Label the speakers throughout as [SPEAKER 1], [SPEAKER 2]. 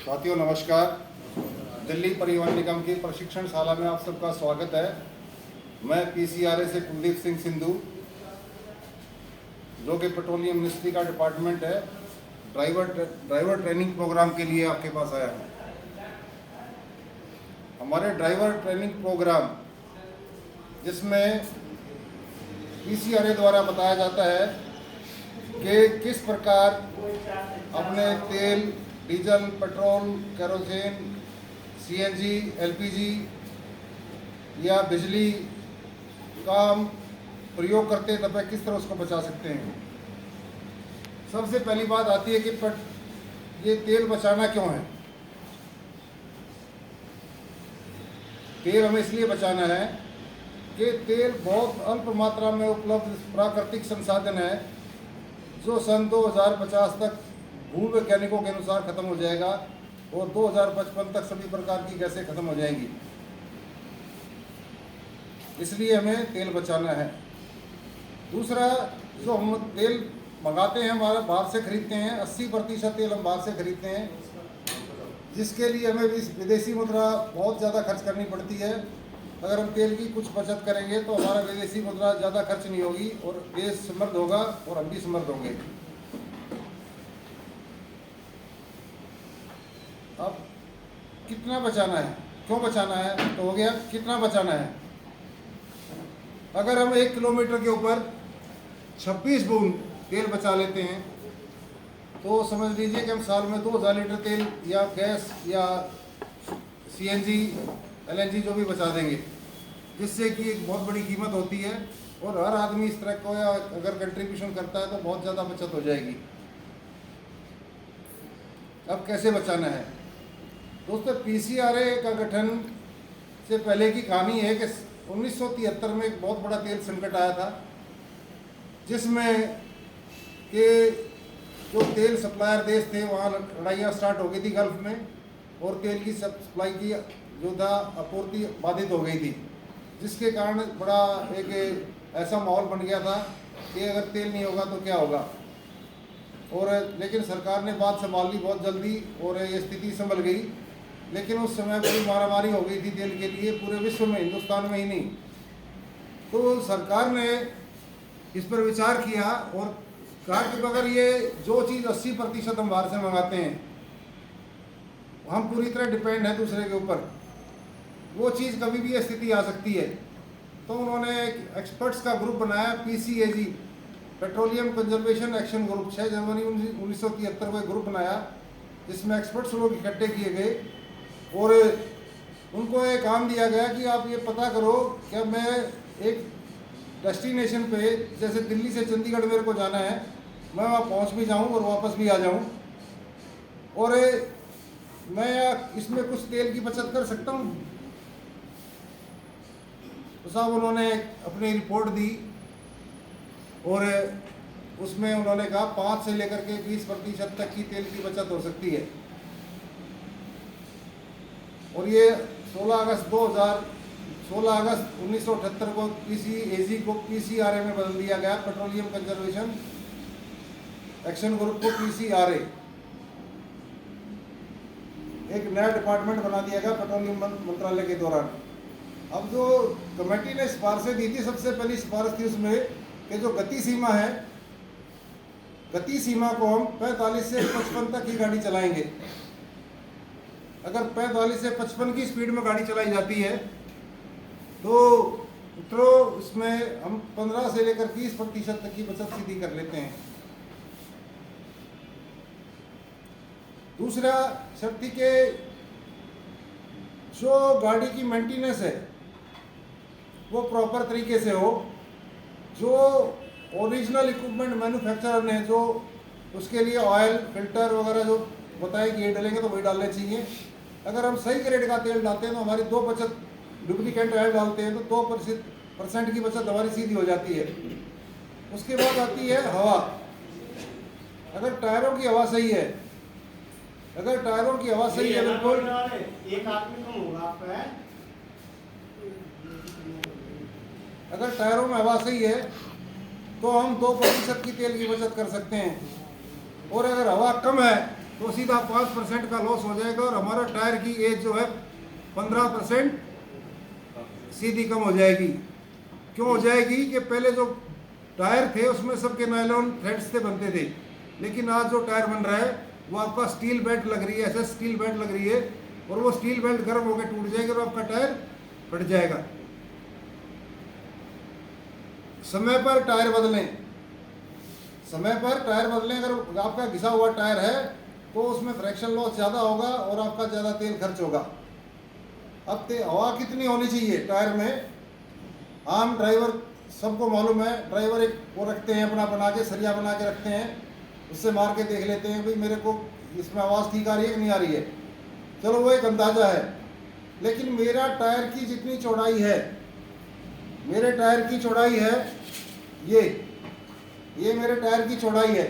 [SPEAKER 1] साथियों नमस्कार। दिल्ली परिवहन निगम की प्रशिक्षण शाला में आप सबका स्वागत है। मैं पीसीआरए से कुलदीप सिंह सिंधु, जो कि पेट्रोलियम मिनिस्ट्री का डिपार्टमेंट है, ड्राइवर ट्रेनिंग प्रोग्राम के लिए आपके पास आया हूँ। हमारे ड्राइवर ट्रेनिंग प्रोग्राम जिसमें पीसीआरए द्वारा बताया जाता है कि किस प्रकार अपने तेल, diesel, petrol, kerosene, CNG, LPG या बिजली का हम प्रयोग करते तब किस तरह उसको बचा सकते हैं। सबसे पहली बात आती है कि ये तेल बचाना क्यों है। तेल हमें इसलिए बचाना है कि तेल बहुत अल्प मात्रा में उपलब्ध प्राकृतिक संसाधन है जो सन 2050 तक भू वैज्ञानिकों के अनुसार खत्म हो जाएगा और 2055 तक सभी प्रकार की गैसें खत्म हो जाएंगी। इसलिए हमें तेल बचाना है। दूसरा, जो हम तेल मंगाते हैं, हमारे बाहर से खरीदते हैं, 80% तेल हम बाहर से खरीदते हैं, जिसके लिए हमें विदेशी मुद्रा बहुत ज़्यादा खर्च करनी पड़ती है। अगर हम तेल की कुछ बचत करेंगे तो हमारा विदेशी मुद्रा ज़्यादा खर्च नहीं होगी और देश समृद्ध होगा और हम भी समृद्ध होंगे। अब कितना बचाना है, क्यों बचाना है, तो हो गया कितना बचाना है। अगर हम 1 किलोमीटर के ऊपर 26 बूंद तेल बचा लेते हैं तो समझ लीजिए कि हम साल में 2000 लीटर तेल या गैस या सीएनजी, एलएनजी जो भी बचा देंगे, जिससे कि एक बहुत बड़ी कीमत होती है और हर आदमी इस तरह को अगर कंट्रीब्यूशन करता है तो बहुत ज़्यादा बचत हो जाएगी। अब कैसे बचाना है दोस्तों। पीसीआरए का गठन से पहले की कहानी है कि 1973 में एक बहुत बड़ा तेल संकट आया था, जिसमें कि जो तेल सप्लायर देश थे वहाँ लड़ाइयाँ स्टार्ट हो गई थी गल्फ में, और तेल की सप्लाई की जो था आपूर्ति बाधित हो गई थी, जिसके कारण बड़ा एक ऐसा माहौल बन गया था कि अगर तेल नहीं होगा तो क्या होगा। और लेकिन सरकार ने बात संभाल ली बहुत जल्दी और ये स्थिति संभल गई। लेकिन उस समय बड़ी मारामारी हो गई थी तेल के लिए पूरे विश्व में, हिंदुस्तान में ही नहीं। तो सरकार ने इस पर विचार किया और कहा कि अगर ये जो चीज़ 80% हम बाहर से मंगाते हैं, हम पूरी तरह डिपेंड है दूसरे के ऊपर, वो चीज़ कभी भी ये स्थिति आ सकती है। तो उन्होंने एक एक्सपर्ट्स का ग्रुप बनाया, पीसीएजी, पेट्रोलियम कंजर्वेशन एक्शन ग्रुप। 6 जनवरी 1973 को एक ग्रुप बनाया जिसमें एक्सपर्ट्स लोग इकट्ठे किए गए और उनको एक काम दिया गया कि आप ये पता करो कि मैं एक डेस्टिनेशन पे, जैसे दिल्ली से चंडीगढ़ मेरे को जाना है, मैं वहाँ पहुँच भी जाऊँ और वापस भी आ जाऊँ, और मैं इसमें कुछ तेल की बचत कर सकता हूँ। तो साहब उन्होंने अपनी रिपोर्ट दी और उसमें उन्होंने कहा 5 से लेकर के 20% तक की तेल की बचत हो सकती है। और ये 16 अगस्त 1978 को पीसीएजी को पीसीआरए में बदल दिया गया, पेट्रोलियम कंजर्वेशन एक्शन ग्रुप को पीसीआरए, एक नया डिपार्टमेंट बना दिया गया पेट्रोलियम मंत्रालय के दौरान। अब जो कमेटी ने सिफारिशें दी थी, सबसे पहली सिफारिश थी उसमें कि जो गति सीमा है, गति सीमा को हम 45 से 55 तक ही गाड़ी चलाएंगे। अगर 45 से 55 की स्पीड में गाड़ी चलाई जाती है तो इसमें हम 15 से लेकर 30% तक की बचत सीधी कर लेते हैं। दूसरा शर्त थी कि जो गाड़ी की मेंटेनेंस है वो प्रॉपर तरीके से हो। जो ओरिजिनल इक्विपमेंट मैन्युफैक्चरर ने जो उसके लिए ऑयल फिल्टर वगैरह जो बताए कि ये डालेंगे तो वही डालने चाहिए। अगर हम सही ग्रेड का तेल डालते हैं तो हमारी 2 बचत, डुप्लीकेट ऑयल डालते हैं तो 2% की बचत हमारी सीधी हो जाती है। उसके बाद आती है हवा। अगर टायरों की हवा सही है, अगर टायरों की हवा सही है, बिल्कुल
[SPEAKER 2] एक आदमी कम होगा आपका है।
[SPEAKER 1] अगर टायरों में हवा सही है तो हम 2% की तेल की बचत कर सकते हैं। और अगर हवा कम है तो सीधा 5% का लॉस हो जाएगा और हमारा टायर की एज जो है 15% सीधी कम हो जाएगी। क्यों हो जाएगी कि पहले जो टायर थे उसमें सबके नायलॉन थ्रेड्स से बनते थे, लेकिन आज जो टायर बन रहा है वो आपका स्टील बेल्ट लग रही है, ऐसे स्टील बेल्ट लग रही है, और वो स्टील बेल्ट गर्म होकर टूट जाएगी और आपका टायर फट जाएगा। समय पर टायर बदलें, समय पर टायर बदलें। अगर आपका घिसा हुआ टायर है तो उसमें फ्रैक्शन लॉस ज़्यादा होगा और आपका ज़्यादा तेल खर्च होगा। अब हवा कितनी होनी चाहिए टायर में? आम ड्राइवर सबको मालूम है, ड्राइवर एक वो रखते हैं अपना बना के, सरिया बना के रखते हैं, उससे मार के देख लेते हैं भाई मेरे को इसमें आवाज़ ठीक आ रही है कि नहीं आ रही है, चलो वो एक अंदाज़ा है। लेकिन मेरा टायर की जितनी चौड़ाई है, मेरे टायर की चौड़ाई है ये मेरे टायर की चौड़ाई है,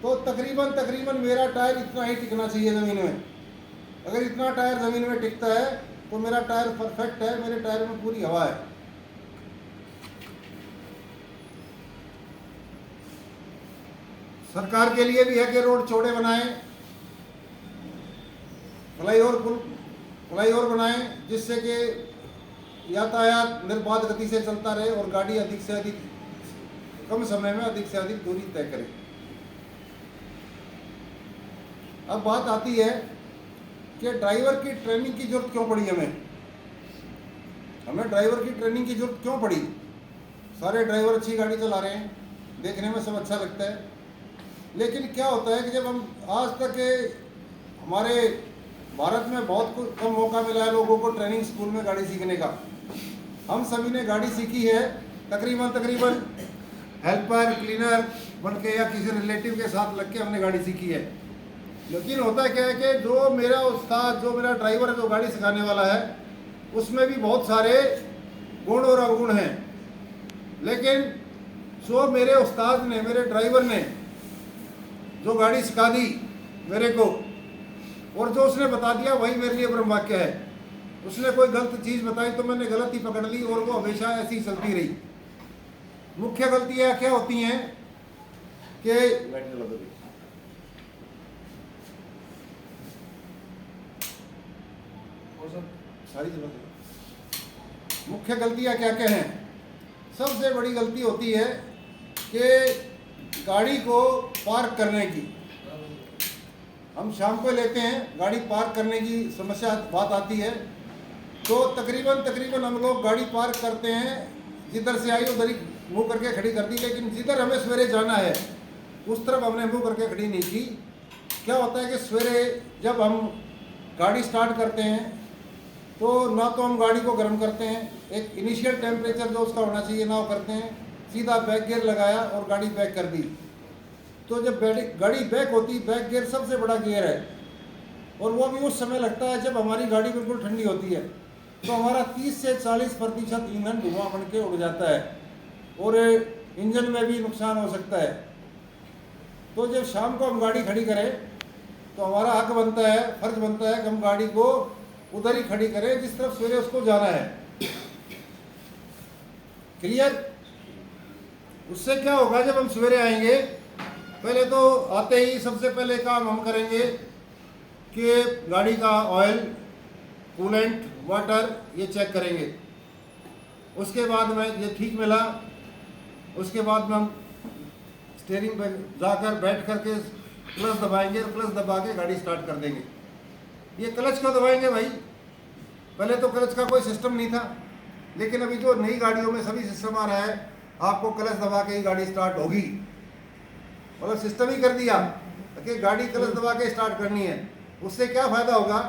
[SPEAKER 1] तो तकरीबन मेरा टायर इतना ही टिकना चाहिए ज़मीन में। अगर इतना टायर ज़मीन में टिकता है तो मेरा टायर परफेक्ट है, मेरे टायर में पूरी हवा है। सरकार के लिए भी है कि रोड चौड़े बनाएं, फ्लाईओवर बनाएं, जिससे कि यातायात निर्बाध गति से चलता रहे और गाड़ी अधिक से अधिक कम समय में अधिक से अधिक दूरी तय करे। अब बात आती है कि ड्राइवर की ट्रेनिंग की जरूरत क्यों पड़ी हमें ड्राइवर की ट्रेनिंग की जरूरत क्यों पड़ी? सारे ड्राइवर अच्छी गाड़ी चला रहे हैं, देखने में सब अच्छा लगता है, लेकिन क्या होता है कि जब हम आज तक हमारे भारत में बहुत कम मौका मिला है लोगों को ट्रेनिंग स्कूल में गाड़ी सीखने का। हम सभी ने गाड़ी सीखी है तकरीबन हेल्पर क्लीनर बन के या किसी रिलेटिव के साथ लग के हमने गाड़ी सीखी है। लेकिन होता क्या है कि जो मेरा उस्ताद, जो मेरा ड्राइवर है, जो गाड़ी सिखाने वाला है, उसमें भी बहुत सारे गुण और अवगुण हैं। लेकिन जो मेरे उस्ताद ने, मेरे ड्राइवर ने जो गाड़ी सिखा दी मेरे को और जो उसने बता दिया वही मेरे लिए ब्रह्म वाक्य है। उसने कोई गलत चीज़ बताई तो मैंने गलत ही पकड़ ली और वो हमेशा ऐसी चलती रही। मुख्य गलतियाँ क्या होती हैं कि मुख्य गलतियाँ क्या क्या हैं? सबसे बड़ी गलती होती है कि गाड़ी को पार्क करने की। हम शाम को लेते हैं, गाड़ी पार्क करने की समस्या बात आती है तो तकरीबन हम लोग गाड़ी पार्क करते हैं, जिधर से आई उधर ही मुँह करके खड़ी कर दी, लेकिन जिधर हमें सवेरे जाना है उस तरफ हमने मुँह करके खड़ी नहीं की। क्या होता है कि सवेरे जब हम गाड़ी स्टार्ट करते हैं तो ना तो हम गाड़ी को गर्म करते हैं, एक इनिशियल टेम्परेचर जो उसका होना चाहिए ना वो करते हैं, सीधा बैक गियर लगाया और गाड़ी बैक कर दी। तो जब गाड़ी बैक होती, बैक गियर सबसे बड़ा गियर है और वो भी उस समय लगता है जब हमारी गाड़ी बिल्कुल ठंडी होती है, तो हमारा 30 से 40% ईंधन धुआं बन के उड़ जाता है और इंजन में भी नुकसान हो सकता है। तो जब शाम को हम गाड़ी खड़ी करें तो हमारा हक बनता है, फर्ज बनता है कि हम गाड़ी को उधर ही खड़ी करें जिस तरफ सवेरे उसको जाना है। क्लियर? उससे क्या होगा, जब हम सवेरे आएंगे, पहले तो आते ही सबसे पहले काम हम करेंगे कि गाड़ी का ऑयल, कूलेंट, वाटर ये चेक करेंगे। उसके बाद में ये ठीक मिला, उसके बाद में हम स्टीयरिंग पर जाकर बैठ करके क्लच दबाएंगे और क्लच दबा के गाड़ी स्टार्ट कर देंगे। ये क्लच क्यों दबाएंगे भाई? पहले तो क्लच का कोई सिस्टम नहीं था, लेकिन अभी जो नई गाड़ियों में सभी सिस्टम आ रहा है, आपको क्लच दबा के ही गाड़ी स्टार्ट होगी। मतलब सिस्टम ही कर दिया कि गाड़ी क्लच दबा के स्टार्ट करनी है। उससे क्या फ़ायदा होगा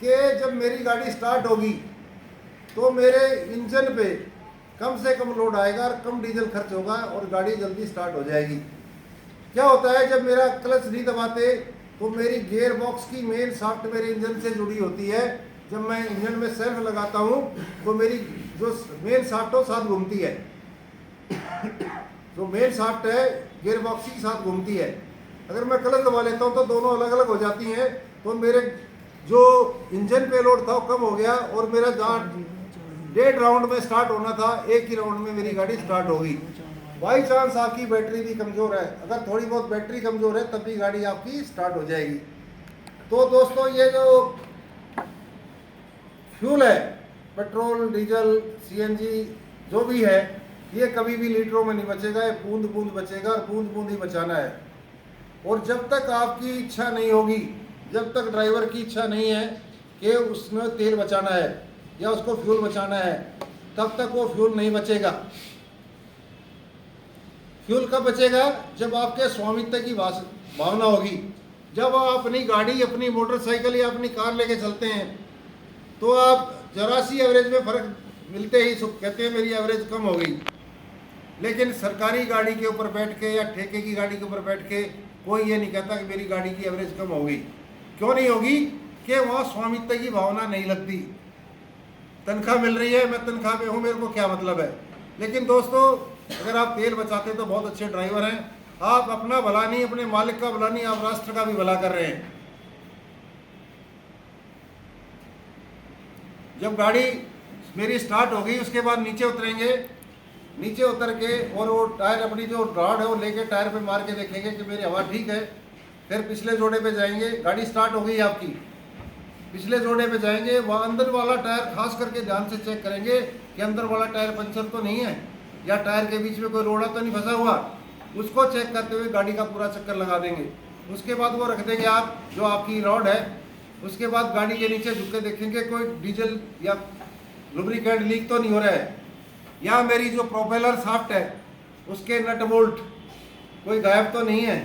[SPEAKER 1] कि जब मेरी गाड़ी स्टार्ट होगी तो मेरे इंजन पे कम से कम लोड आएगा और कम डीजल खर्च होगा और गाड़ी जल्दी स्टार्ट हो जाएगी। क्या होता है, जब मेरा क्लच नहीं दबाते तो मेरी गियर बॉक्स की मेन शाफ्ट मेरे इंजन से जुड़ी होती है। जब मैं इंजन में सेल्फ लगाता हूँ तो मेरी जो मेन शाफ्ट हो साथ घूमती है, जो मेन शाफ्ट है गियर बॉक्स के साथ घूमती है। अगर मैं क्लच दबा लेता हूँ तो दोनों अलग अलग हो जाती हैं, तो मेरे जो इंजन पे लोड था वो कम हो गया और मेरा जहाँ 1.5 राउंड में स्टार्ट होना था, एक ही राउंड में मेरी गाड़ी स्टार्ट होगी। बाई चांस आपकी बैटरी भी कमज़ोर है, अगर थोड़ी बहुत बैटरी कमज़ोर है तब भी गाड़ी आपकी स्टार्ट हो जाएगी। तो दोस्तों ये जो फ्यूल है, पेट्रोल, डीजल, सीएनजी जो भी है, ये कभी भी लीटरों में नहीं बचेगा, ये बूंद बूंद बचेगा और बूंद बूंद ही बचाना है। और जब तक आपकी इच्छा नहीं होगी, जब तक ड्राइवर की इच्छा नहीं है कि उसमें तेल बचाना है या उसको फ्यूल बचाना है, तब तक वो फ्यूल नहीं बचेगा। फ्यूल कब बचेगा? जब आपके स्वामित्व की भावना होगी। जब आप अपनी गाड़ी, अपनी मोटरसाइकिल या अपनी कार लेके चलते हैं तो आप जरा सी एवरेज में फ़र्क मिलते ही कहते हैं मेरी एवरेज कम हो गई। लेकिन सरकारी गाड़ी के ऊपर बैठ के या ठेके की गाड़ी के ऊपर बैठ के कोई ये नहीं कहता कि मेरी गाड़ी की एवरेज कम हो गई। क्यों नहीं होगी? कि वहाँ स्वामित्व की भावना नहीं लगती। तनख्वाह मिल रही है, मैं तनख्वाह पे हूँ, मेरे को क्या मतलब है। लेकिन दोस्तों, अगर आप तेल बचाते तो बहुत अच्छे ड्राइवर हैं। आप अपना भला नहीं, अपने मालिक का भला नहीं, आप राष्ट्र का भी भला कर रहे हैं। जब गाड़ी मेरी स्टार्ट हो गई, उसके बाद नीचे उतरेंगे, नीचे उतर के और वो टायर, अपनी जो रॉड है वो लेके टायर पे मार के देखेंगे कि मेरी हवा ठीक है। फिर पिछले जोड़े पे जाएंगे, गाड़ी स्टार्ट हो गई आपकी, पिछले जोड़े पे जाएंगे, वहाँ अंदर वाला टायर खास करके ध्यान से चेक करेंगे कि अंदर वाला टायर पंचर तो नहीं है या टायर के बीच में कोई रोड़ा तो नहीं फंसा हुआ। उसको चेक करते हुए गाड़ी का पूरा चक्कर लगा देंगे। उसके बाद वो रख देंगे आप जो आपकी रॉड है। उसके बाद गाड़ी के नीचे झुक के देखेंगे कोई डीजल या लुब्रिकेंट लीक तो नहीं हो रहा है, या मेरी जो प्रोपेलर शाफ्ट है उसके नट बोल्ट कोई गायब तो नहीं है,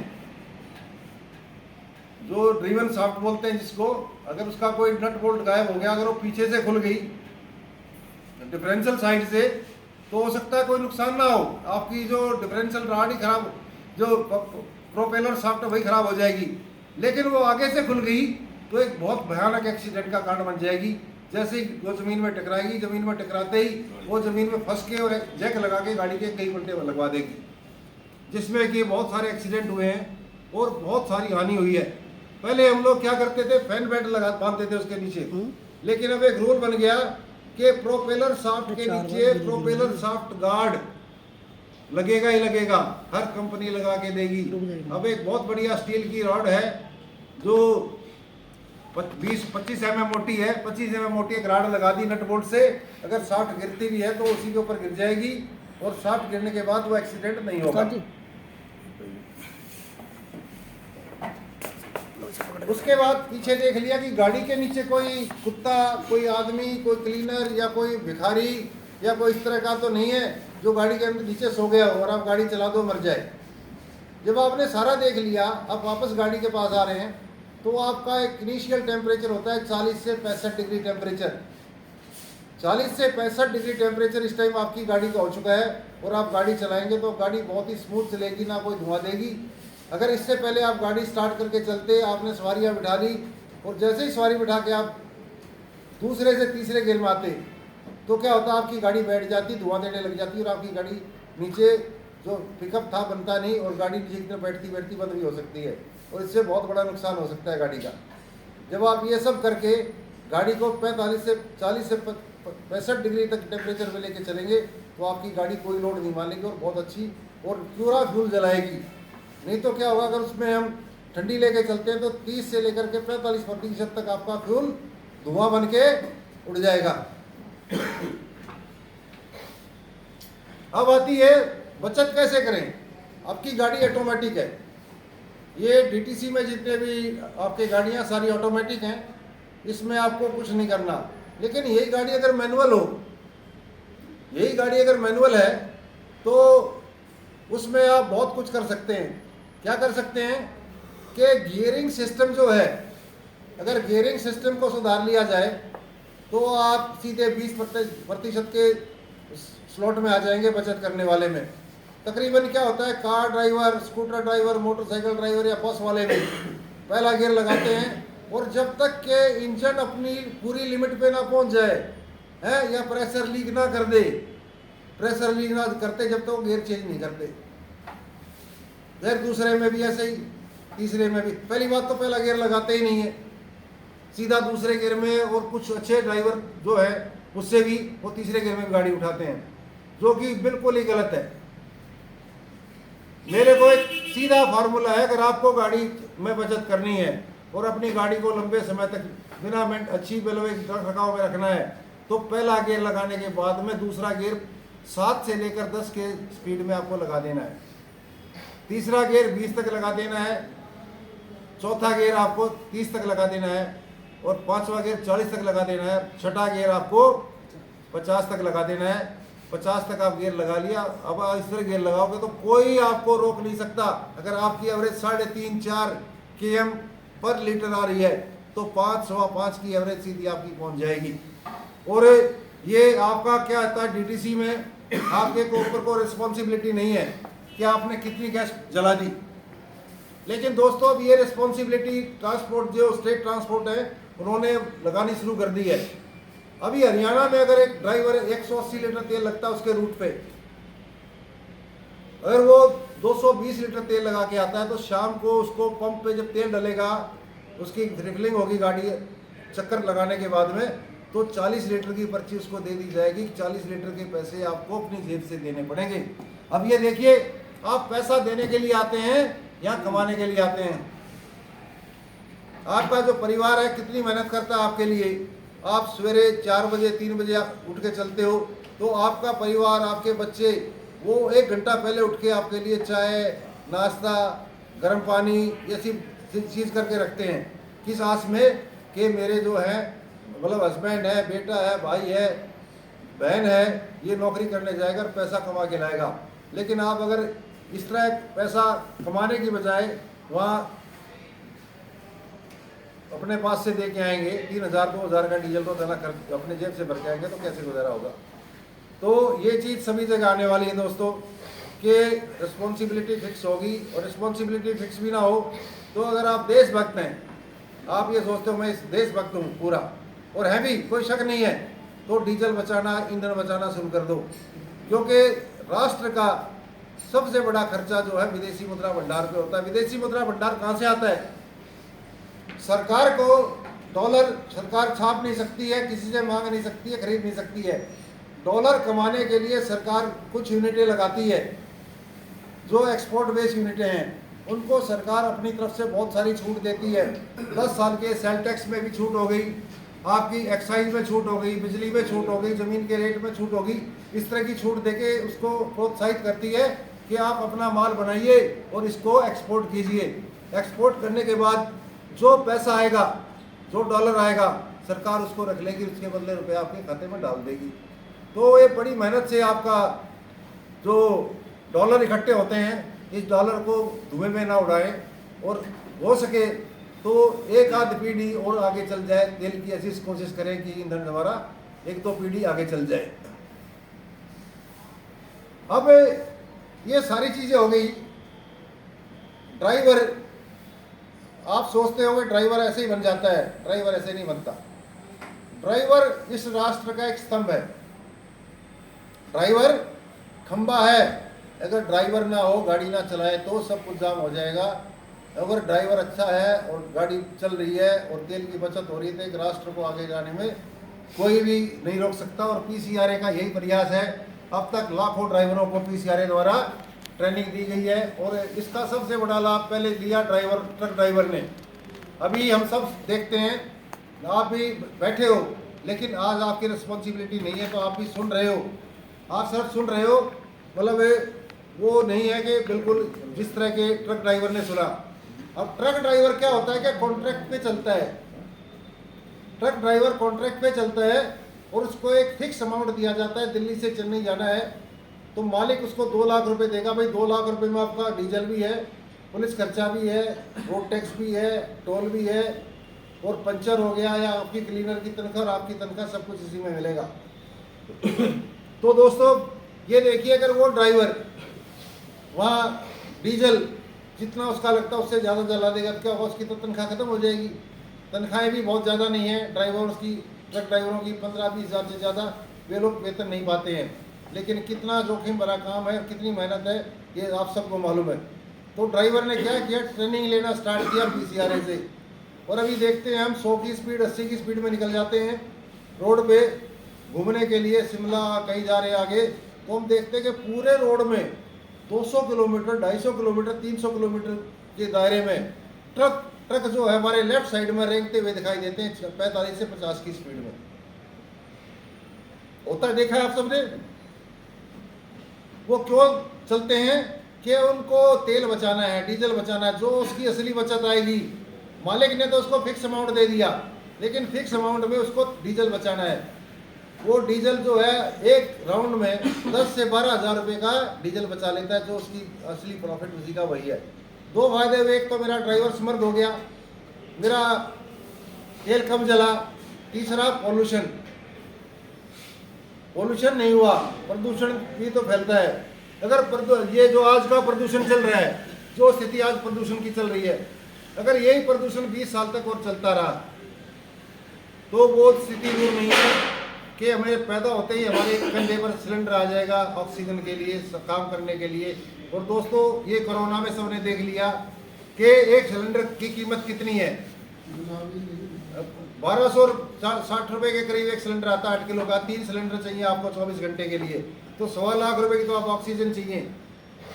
[SPEAKER 1] जो ड्रिवन शाफ्ट बोलते हैं जिसको, अगर उसका कोई नट बोल्ट गायब हो गया, अगर वो पीछे से खुल गई डिफरेंशियल साइड से, तो हो सकता है कोई नुकसान ना हो, आपकी जो डिफरेंशियल रॉड ही खराब, जो प्रोपेलर शाफ्ट वही खराब हो जाएगी। लेकिन वो आगे से खुल गई तो एक बहुत भयानक एक्सीडेंट का कारण बन जाएगी। जैसे ही वो ज़मीन में टकराएगी, ज़मीन में टकराते ही वो ज़मीन में फंस के और जैक लगा के गाड़ी के कई पलटे लगवा देगी, जिसमें कि बहुत सारे एक्सीडेंट हुए हैं और बहुत सारी हानि हुई है। पहले हम लोग क्या करते थे, फैन बेल्ट लगा बांधते थे उसके नीचे, लेकिन अब एक रूल बन गया कि प्रोपेलर शाफ्ट के नीचे प्रोपेलर शाफ्ट गार्ड लगेगा ही लगेगा, हर कंपनी लगा के देगी। अब एक बहुत बढ़िया स्टील की रॉड है जो 20-25 mm मोटी है, 25 mm मोटी एक राड लगा दी नट बोल्ट से, अगर शाफ्ट गिरती भी है तो उसी के ऊपर गिर जाएगी और शाफ्ट गिरने के बाद वो एक्सीडेंट नहीं होगा। उसके बाद पीछे देख लिया कि गाड़ी के नीचे कोई कुत्ता, कोई आदमी, कोई क्लीनर या कोई भिखारी या कोई इस तरह का तो नहीं है जो गाड़ी के नीचे सो गया हो और आप गाड़ी चला दो मर जाए। जब आपने सारा देख लिया, आप वापस गाड़ी के पास आ रहे हैं तो आपका एक इनिशियल टेम्परेचर होता है 40 से 65 डिग्री टेम्परेचर। 40 से 65 डिग्री टेम्परेचर इस टाइम आपकी गाड़ी का हो चुका है और आप गाड़ी चलाएंगे तो गाड़ी बहुत ही स्मूथ चलेगी, ना कोई धुआं देगी। अगर इससे पहले आप गाड़ी स्टार्ट करके चलते, आपने सवारियाँ बिठा ली और जैसे ही सवारी बिठा के आप दूसरे से तीसरे गियर में आते तो क्या होता, आपकी गाड़ी बैठ जाती, धुआं देने लग जाती और आपकी गाड़ी नीचे जो पिकअप था बनता नहीं और गाड़ी नीचे की तरफ बैठती बैठती बंद भी हो सकती है और इससे बहुत बड़ा नुकसान हो सकता है गाड़ी का। जब आप ये सब करके गाड़ी को 40 से 65 डिग्री तक टेम्परेचर में लेके चलेंगे तो आपकी गाड़ी कोई लोड नहीं मानेगी और बहुत अच्छी और पूरा फ्यूल जलाएगी। नहीं तो क्या होगा, अगर उसमें हम ठंडी लेके चलते हैं तो 30 से लेकर के 45% तक आपका फ्यूल धुआं बन के उड़ जाएगा। अब आती है बचत कैसे करें। आपकी गाड़ी ऑटोमेटिक है, ये डीटीसी में जितने भी आपकी गाड़ियाँ सारी ऑटोमेटिक हैं, इसमें आपको कुछ नहीं करना। लेकिन यही गाड़ी अगर मैनुअल हो, यही गाड़ी अगर मैनुअल है तो उसमें आप बहुत कुछ कर सकते हैं। क्या कर सकते हैं कि गियरिंग सिस्टम जो है, अगर गियरिंग सिस्टम को सुधार लिया जाए तो आप सीधे 20% के स्लॉट में आ जाएंगे बचत करने वाले में। तकरीबन क्या होता है, car driver, scooter driver, motorcycle driver या बस वाले में पहला गियर लगाते हैं और जब तक के इंजन अपनी पूरी लिमिट पे ना पहुंच जाए है या प्रेशर लीक ना कर दे, प्रेशर लीक ना करते जब तक तो गियर चेंज नहीं करते। फिर दूसरे में भी ऐसे ही, तीसरे में भी। पहली बात तो पहला गियर लगाते ही नहीं है, सीधा दूसरे गियर में, और कुछ अच्छे ड्राइवर जो है उससे भी वो तीसरे गियर में गाड़ी उठाते हैं, जो कि बिल्कुल ही गलत है। मेरे को एक सीधा फार्मूला है, अगर आपको गाड़ी में बचत करनी है और अपनी गाड़ी को लंबे समय तक बिना अच्छी रखाव में रखना है, तो पहला गियर लगाने के बाद में दूसरा गियर 7 से लेकर 10 के स्पीड में आपको लगा देना है, तीसरा गियर 20 तक लगा देना है, चौथा गियर आपको 30 तक लगा देना है और पांचवा गियर 40 तक लगा देना है, छठा गियर आपको 50 तक लगा देना है। 50 तक आप गियर लगा लिया, अब इस तरह गियर लगाओगे तो कोई आपको रोक नहीं सकता। अगर आपकी एवरेज 3.5-4 km पर लीटर आ रही है तो 5-5.25 की एवरेज सीधी आपकी पहुंच जाएगी। और ये आपका क्या आता है, डीटीसी में आपके ऊपर को रिस्पॉन्सिबिलिटी नहीं है कि आपने कितनी गैस जला दी, लेकिन दोस्तों अब ये रिस्पॉन्सिबिलिटी ट्रांसपोर्ट जो स्टेट ट्रांसपोर्ट है उन्होंने लगानी शुरू कर दी है। अभी हरियाणा में अगर एक ड्राइवर 180 लीटर तेल लगता है उसके रूट पे, अगर वो 220 लीटर तेल लगा के आता है तो शाम को उसको पंप पे जब तेल डलेगा, उसकी रिफिलिंग होगी गाड़ी चक्कर लगाने के बाद में, तो 40 लीटर की पर्ची उसको दे दी जाएगी। 40 लीटर के पैसे आपको अपनी जेब से देने पड़ेंगे। अब ये देखिए, आप पैसा देने के लिए आते हैं या कमाने के लिए आते हैं? आपका जो परिवार है कितनी मेहनत करता है आपके लिए। आप सवेरे 4 बजे 3 बजे उठ के चलते हो तो आपका परिवार, आपके बच्चे वो 1 घंटा पहले उठ के आपके लिए चाय, नाश्ता, गर्म पानी ये सब चीज़ करके रखते हैं। किस आस में कि मेरे जो है मतलब हस्बैंड है, बेटा है, भाई है, बहन है, ये नौकरी करने जाएगा और पैसा कमा के लाएगा। लेकिन आप अगर इस तरह पैसा कमाने की बजाय वहाँ अपने पास से दे के आएंगे, 3,000-2,000 का डीजल रोजाना अपने जेब से भर के आएंगे तो कैसे गुजारा होगा। तो ये चीज़ सभी जगह आने वाली है दोस्तों कि रिस्पॉन्सिबिलिटी फिक्स होगी। और रिस्पॉन्सिबिलिटी फिक्स भी ना हो तो अगर आप देशभक्त हैं, आप ये सोचते हो मैं इस देशभक्त हूँ पूरा, और है भी, कोई शक नहीं है, तो डीजल बचाना, ईंधन बचाना शुरू कर दो। क्योंकि राष्ट्र का सबसे बड़ा खर्चा जो है विदेशी मुद्रा भंडार पे होता है। विदेशी मुद्रा भंडार कहाँ से आता है? सरकार को डॉलर सरकार छाप नहीं सकती है, किसी से मांग नहीं सकती है, खरीद नहीं सकती है। डॉलर कमाने के लिए सरकार कुछ यूनिटें लगाती है, जो एक्सपोर्ट बेस्ड यूनिटें हैं, उनको सरकार अपनी तरफ से बहुत सारी छूट देती है। 10 साल के सेल टैक्स में भी छूट हो गई, आपकी एक्साइज में छूट हो गई, बिजली में छूट हो गई, ज़मीन के रेट में छूट होगी। इस तरह की छूट देके उसको प्रोत्साहित करती है कि आप अपना माल बनाइए और इसको एक्सपोर्ट कीजिए। एक्सपोर्ट करने के बाद जो पैसा आएगा, जो डॉलर आएगा, सरकार उसको रख लेगी, उसके बदले रुपये आपके खाते में डाल देगी। तो ये बड़ी मेहनत से आपका जो डॉलर इकट्ठे होते हैं, इस डॉलर को धुएं में ना उड़ाएं और हो सके तो एक आध पीढ़ी और आगे चल जाए, तेल की ऐसी कोशिश करें कि ईंधन हमारा 1-2 पीढ़ी आगे चल जाए। अब ये सारी चीज़ें हो गई। ड्राइवर, आप सोचते होंगे ड्राइवर ऐसे ही बन जाता है, ड्राइवर ऐसे नहीं बनता। ड्राइवर इस राष्ट्र का एक स्तंभ है, ड्राइवर खंबा है। अगर ड्राइवर ना हो, गाड़ी ना चलाए तो सब कुछ जाम हो जाएगा। अगर ड्राइवर अच्छा है और गाड़ी चल रही है और तेल की बचत हो रही है तो एक राष्ट्र को आगे जाने में कोई भी नहीं रोक सकता। और पीसीआरए का यही प्रयास है। अब तक लाखों ड्राइवरों को पीसीआरए द्वारा ट्रेनिंग दी गई है और इसका सबसे बड़ा लाभ पहले लिया ड्राइवर, ट्रक ड्राइवर ने। अभी हम सब देखते हैं, आप भी बैठे हो, लेकिन आज आपकी रिस्पॉन्सिबिलिटी नहीं है तो आप भी सुन रहे हो। आप सिर्फ सुन रहे हो, मतलब वो नहीं है कि बिल्कुल जिस तरह के ट्रक ड्राइवर ने सुना। अब ट्रक ड्राइवर क्या होता है कि कॉन्ट्रैक्ट पे चलता है। ट्रक ड्राइवर कॉन्ट्रैक्ट पे चलता है और उसको एक फिक्स अमाउंट दिया जाता है। दिल्ली से चेन्नई जाना है तो मालिक उसको 2 लाख रुपए देगा। भाई 2 लाख रुपए में आपका डीजल भी है, पुलिस खर्चा भी है, रोड टैक्स भी है, टोल भी है, और पंचर हो गया या आपकी क्लीनर की तनख्वाह और आपकी तनख्वाह सब कुछ इसी में मिलेगा। तो दोस्तों ये देखिए, अगर वो ड्राइवर वहाँ डीजल जितना उसका लगता है उससे ज़्यादा जला देगा तो क्या होगा? उसकी तो तनख्वाह खत्म हो जाएगी। तनख्वाहें भी बहुत ज़्यादा नहीं है ड्राइवर्स की, ट्रक ड्राइवरों की 15-20 हज़ार से ज़्यादा वे लोग वेतन नहीं पाते हैं। लेकिन कितना जोखिम भरा काम है, कितनी मेहनत है, ये आप सबको मालूम है। तो ड्राइवर ने क्या किया, ट्रेनिंग लेना स्टार्ट किया पीसीआरए से। और अभी देखते हैं हम 100 की स्पीड, 80 की स्पीड में निकल जाते हैं रोड पे घूमने के लिए, शिमला कहीं जा रहे हैं आगे, तो हम देखते हैं कि पूरे रोड में 200 किलोमीटर, 250 किलोमीटर, 300 किलोमीटर के दायरे में ट्रक जो है हमारे लेफ्ट साइड में रेंगते हुए दिखाई देते हैं 45 से 50 की स्पीड में। होता है, देखा है आप सबने। वो क्यों चलते हैं कि उनको तेल बचाना है, डीजल बचाना है। जो उसकी असली बचत आएगी, मालिक ने तो उसको फिक्स अमाउंट दे दिया, लेकिन फिक्स अमाउंट में उसको डीजल बचाना है। वो डीजल जो है एक राउंड में 10 से 12 हज़ार रुपये का डीजल बचा लेता है। जो उसकी असली प्रॉफिट उसी का वही है। दो फायदे हुए, एक तो मेरा ड्राइवर स्मर्द हो गया, मेरा तेल कम जला। तीसरा पोल्यूशन नहीं हुआ। प्रदूषण भी तो फैलता है। अगर ये जो आज का प्रदूषण चल रहा है, जो स्थिति आज प्रदूषण की चल रही है, अगर यही प्रदूषण 20 साल तक और चलता रहा तो वो स्थिति दूर नहीं है कि हमें पैदा होते ही हमारे कंधे पर सिलेंडर आ जाएगा ऑक्सीजन के लिए, काम करने के लिए। और दोस्तों, ये कोरोना में सबने देख लिया कि एक सिलेंडर की कीमत कितनी है। 1260 रुपए के करीब एक सिलेंडर आता है 8 किलो का। 3 सिलेंडर चाहिए आपको 24 घंटे के लिए, तो 1.25 लाख रुपए की तो आप ऑक्सीजन चाहिए।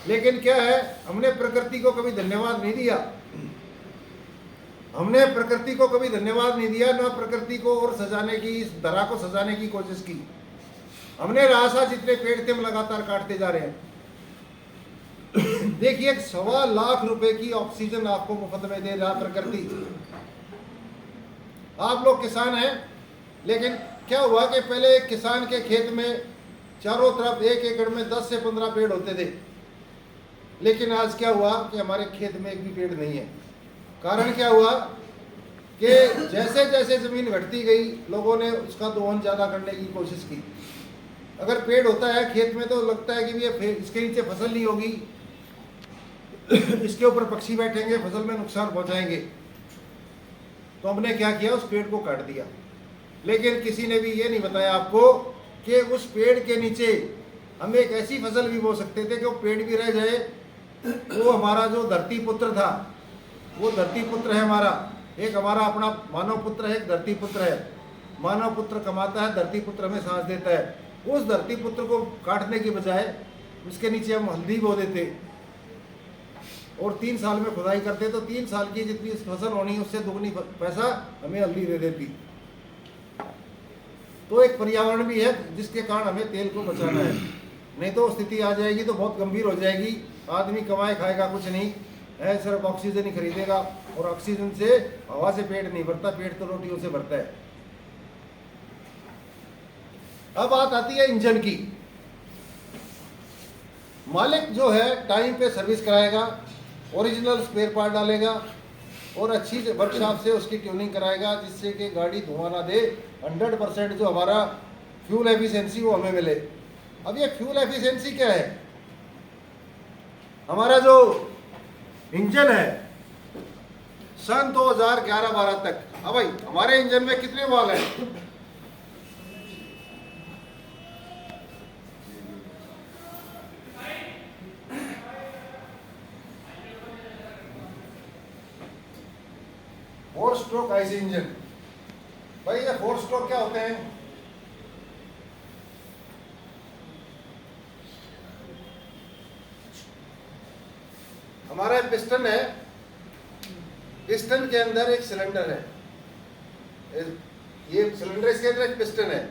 [SPEAKER 1] लेकिन क्या है, हमने प्रकृति को कभी धन्यवाद नहीं दिया। हमने प्रकृति को कभी धन्यवाद नहीं दिया, ना प्रकृति को और सजाने की, इस धरा को सजाने की कोशिश की। हमने रासा जितने पेड़ थे हम लगातार काटते जा रहे हैं। देखिए, 1.25 लाख रुपए की ऑक्सीजन आपको मुफ्त में दे रहा प्रकृति। आप लोग किसान हैं, लेकिन क्या हुआ कि पहले एक किसान के खेत में चारों तरफ 1 एकड़ में 10 से 15 पेड़ होते थे। लेकिन आज क्या हुआ कि हमारे खेत में एक भी पेड़ नहीं है। कारण क्या हुआ कि जैसे जैसे जमीन घटती गई, लोगों ने उसका दोहन ज़्यादा करने की कोशिश की। अगर पेड़ होता है खेत में तो लगता है कि ये इसके नीचे फसल नहीं होगी, इसके ऊपर पक्षी बैठेंगे, फसल में नुकसान पहुंचाएंगे। तो हमने क्या किया, उस पेड़ को काट दिया। लेकिन किसी ने भी ये नहीं बताया आपको कि उस पेड़ के नीचे हम एक ऐसी फसल भी बो सकते थे कि वो पेड़ भी रह जाए। वो हमारा जो धरती पुत्र था, वो धरती पुत्र है हमारा। एक हमारा अपना मानव पुत्र है, एक धरती पुत्र है। मानव पुत्र कमाता है, धरती पुत्र हमें सांस देता है। उस धरती पुत्र को काटने की बजाय उसके नीचे हम हल्दी बो देते और 3 साल में खुदाई करते, तो 3 साल की जितनी फसल होनी उससे दुगनी पैसा हमें हल्दी दे देती। तो एक पर्यावरण भी है जिसके कारण हमें तेल को बचाना है। नहीं तो स्थिति आ जाएगी तो बहुत गंभीर हो जाएगी। आदमी कमाए खाएगा कुछ नहीं है, सिर्फ ऑक्सीजन ही खरीदेगा। और ऑक्सीजन से, हवा से पेट नहीं भरता, पेट तो रोटियों से भरता है। अब बात आती है इंजन की। मालिक जो है टाइम पे सर्विस कराएगा, ओरिजिनल स्पेयर पार्ट डालेगा और अच्छी वर्कशॉप से उसकी ट्यूनिंग कराएगा, जिससे कि गाड़ी धुआं ना दे। 100% जो हमारा फ्यूल एफिशिएंसी वो हमें मिले। अब ये फ्यूल एफिशिएंसी क्या है? हमारा जो इंजन है सन 2011-12 तक, अब भाई हमारे इंजन में कितने वाल्व हैं? Four stroke IC engine. भाई ये 4 स्ट्रोक क्या होते हैं? हमारा पिस्टन है, पिस्टन के अंदर एक सिलेंडर है। ये सिलेंडर, इसके अंदर एक पिस्टन है।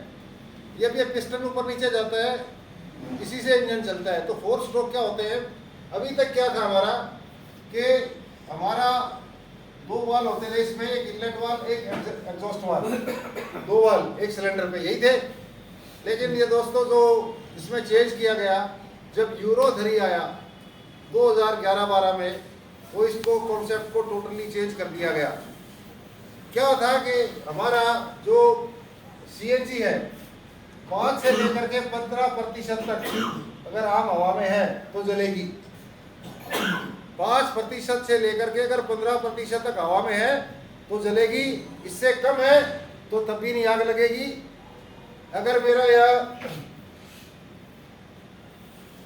[SPEAKER 1] ये पिस्टन ऊपर नीचे जाता है, इसी से इंजन चलता है। तो 4 स्ट्रोक क्या होते हैं? अभी तक क्या था हमारा कि हमारा 2 वाल्व होते थे इसमें, एक इनलेट वाल्व, एक एग्जॉस्ट वाल्व। 2 वाल्व एक सिलेंडर पे यही थे। लेकिन ये दोस्तों जो इसमें चेंज किया गया जब यूरो 3 आया 2011-12 में, वो इसको कॉन्सेप्ट को टोटली चेंज कर दिया गया। क्या था कि हमारा जो सीएनजी है 5 से लेकर के 15% तक अगर आम हवा में है तो जलेगी। 5% से लेकर के अगर 15% तक हवा में है तो जलेगी। इससे कम है तो तब भी नहीं आग लगेगी। अगर मेरा यह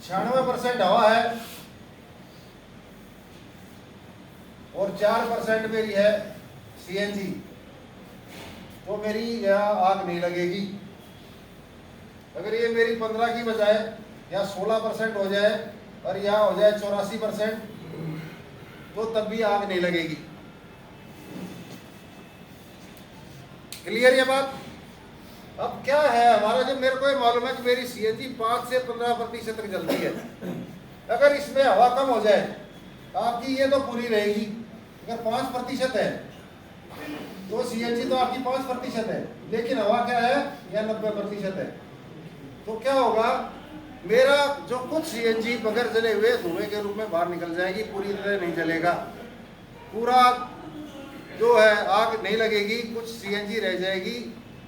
[SPEAKER 1] 96% हवा है और 4% मेरी है सीएनजी, तो मेरी यह आग नहीं लगेगी। अगर ये मेरी 15 की बजाय या 16% हो जाए और यहाँ हो जाए 84%, तो तब भी आग नहीं लगेगी। क्लियर ये बात? अब क्या है हमारा, जो मेरे को ये मालूम है कि मेरी सीएनजी 5 से 15% तक जलती है। अगर इसमें हवा कम हो जाए आपकी ये तो पूरी रहेगी। अगर 5% है तो सीएनजी तो आपकी 5% है, लेकिन हवा क्या है, यह 90% है। तो क्या होगा, मेरा जो कुछ सीएनजी बगैर जले हुए धुएं के रूप में बाहर निकल जाएगी, पूरी तरह नहीं जलेगा, पूरा जो है आग नहीं लगेगी, कुछ सीएनजी रह जाएगी।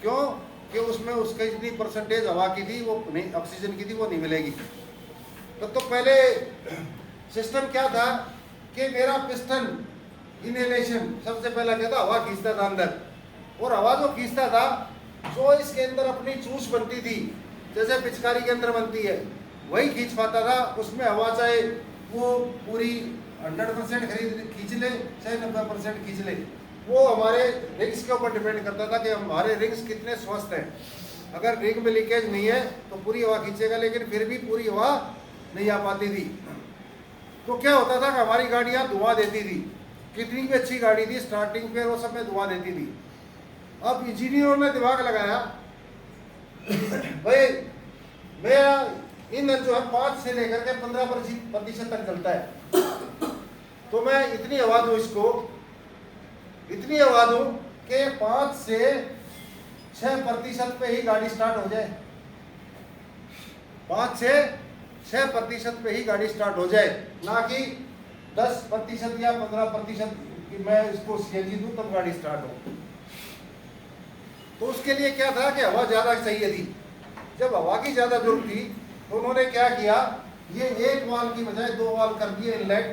[SPEAKER 1] क्यों? कि उसमें उसका जितनी परसेंटेज हवा की थी वो नहीं, ऑक्सीजन की थी, वो नहीं मिलेगी। तो पहले सिस्टम क्या था कि मेरा पिस्टन इनहेलेशन सबसे पहला क्या था, हवा खींचता था अंदर, और हवा जो खींचता था, जो इसके अंदर अपनी चूस बनती थी जैसे पिचकारी के अंदर बनती है, वही खींच पाता था। उसमें हवा चाहे वो पूरी 100% खींच ले, चाहे 90% खींच ले, वो हमारे रिंग्स के ऊपर डिपेंड करता था कि हमारे रिंग्स कितने स्वस्थ हैं। अगर रिंग में लीकेज नहीं है तो पूरी हवा खींचेगा, लेकिन फिर भी पूरी हवा नहीं आ पाती थी। तो क्या होता था कि हमारी गाड़ियाँ धुआं देती थी, कितनी भी अच्छी गाड़ी थी स्टार्टिंग पे वो सब में धुआं देती थी। अब इंजीनियरों ने दिमाग लगाया, भाई मेरा ईंधन जो है 5 से लेकर के 15% तक चलता है, तो मैं इतनी हवा दूं इसको, इतनी हवा दूं कि 5 से 6% पे ही गाड़ी स्टार्ट हो जाए, 5 से 6% पे ही गाड़ी स्टार्ट हो जाए, ना कि 10% या 15% कि मैं इसको सीएनजी दूं तब गाड़ी स्टार्ट हो। तो उसके लिए क्या था कि हवा ज़्यादा चाहिए थी। जब हवा की ज़्यादा जरूरत थी तो उन्होंने क्या किया, ये एक वाल्व की बजाय 2 वाल्व कर दिए इनलेट,